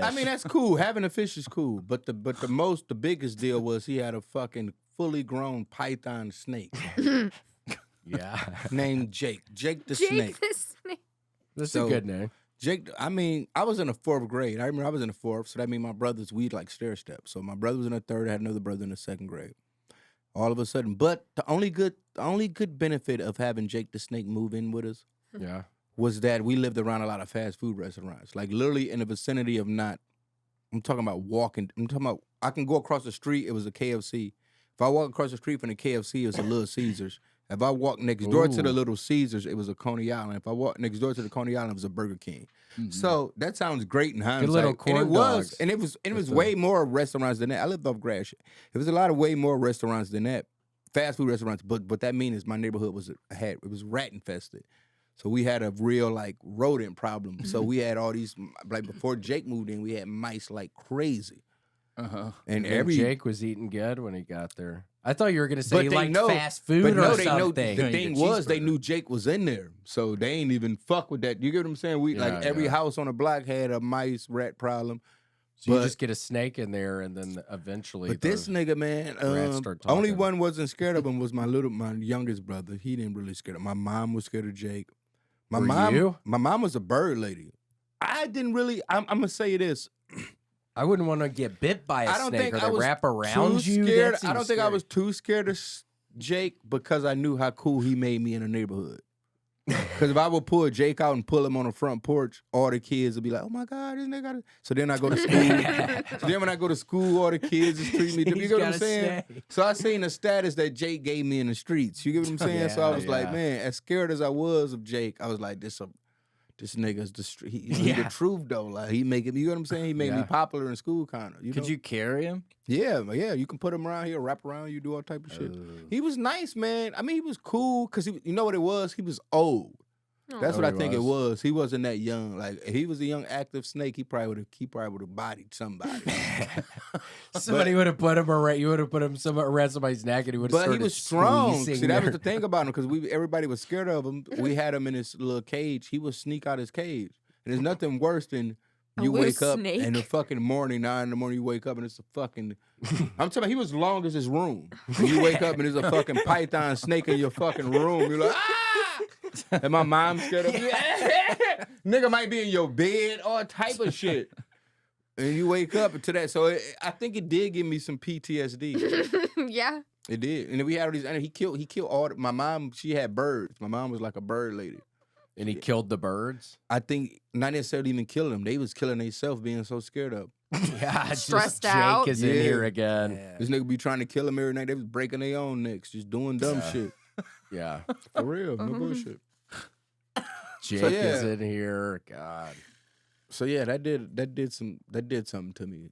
I mean, that's cool. Having a fish is cool, but the biggest deal was he had a fucking fully grown python snake. Yeah. Named Jake. Jake the Jake Snake. the Snake. That's a good name. Jake, I mean, I was in the 4th grade. I remember I was in the 4th, so that means my brothers, we'd like stair step. So my brother was in the 3rd, I had another brother in the 2nd grade. All of a sudden, but the only good benefit of having Jake the Snake move in with us was that we lived around a lot of fast food restaurants. Like literally in the vicinity of I'm talking about walking, I can go across the street, it was a KFC. If I walk across the street from the KFC, it was a Little Caesars. If I walk next door to the Little Caesars, it was a Coney Island. If I walk next door to the Coney Island, it was a Burger King. Mm-hmm. So that sounds great in hindsight. Good little corn dogs. And it was way more restaurants than that. I lived off Grass. It was a lot of way more restaurants than that, fast food restaurants. But that means my neighborhood was rat infested. So we had a real like rodent problem. So we had all these, like before Jake moved in, we had mice like crazy. And Jake was eating good when he got there. I thought you were going to say he liked fast food or something. The thing was, they knew Jake was in there, so they ain't even fuck with that. You get what I'm saying? Every house on the block had a mice rat problem. So you just get a snake in there, and then eventually. But this nigga, man, only one wasn't scared of him was my youngest brother. He didn't really scare him. My mom was scared of Jake. My mom was a bird lady. I didn't really. I'm gonna say this. I wouldn't want to get bit by a snake or they wrap around you. I don't think I was too scared of Jake because I knew how cool he made me in the neighborhood. Because if I would pull Jake out and pull him on the front porch, all the kids would be like, "Oh my God, this nigga got it." So then I go to school. So then when I go to school, all the kids just treat me. You get what I'm saying? So I seen the status that Jake gave me in the streets. You get what I'm saying? So I was like, man, as scared as I was of Jake, I was like, this nigga's the truth though. Like he make it. You know what I'm saying? He made me popular in school, kind of. Could you carry him? Yeah. You can put him around here, wrap around you, do all type of shit. He was nice, man. I mean, he was cool because you know what it was. He was old. That's what I think it was. He wasn't that young. Like if he was a young active snake, he probably would have bodied somebody. Somebody would have put him around. You would have put him around somebody's neck, and he would have. But he was strong. See, that was the thing about him because everybody was scared of him. We had him in this little cage. He would sneak out his cage, and there's nothing worse than you wake up in the fucking morning, 9 in the morning. You wake up and it's a fucking. I'm telling you, he was long as his room. And you wake up and there's a fucking python snake in your fucking room. You're like, ah! And my mom's scared of me. Nigga might be in your bed, all type of shit. And you wake up to that. So I think it did give me some PTSD. Yeah. It did. And then we had all these, and he killed all, my mom, she had birds. My mom was like a bird lady. And he killed the birds? I think not necessarily even killing them. They was killing themselves being so scared of. Yeah, stressed out. Jake is in here again. Yeah. This nigga be trying to kill them every night. They was breaking their own necks, just doing dumb shit. Yeah. For real. No bullshit. Jake is in here. God. So yeah, that did something to me.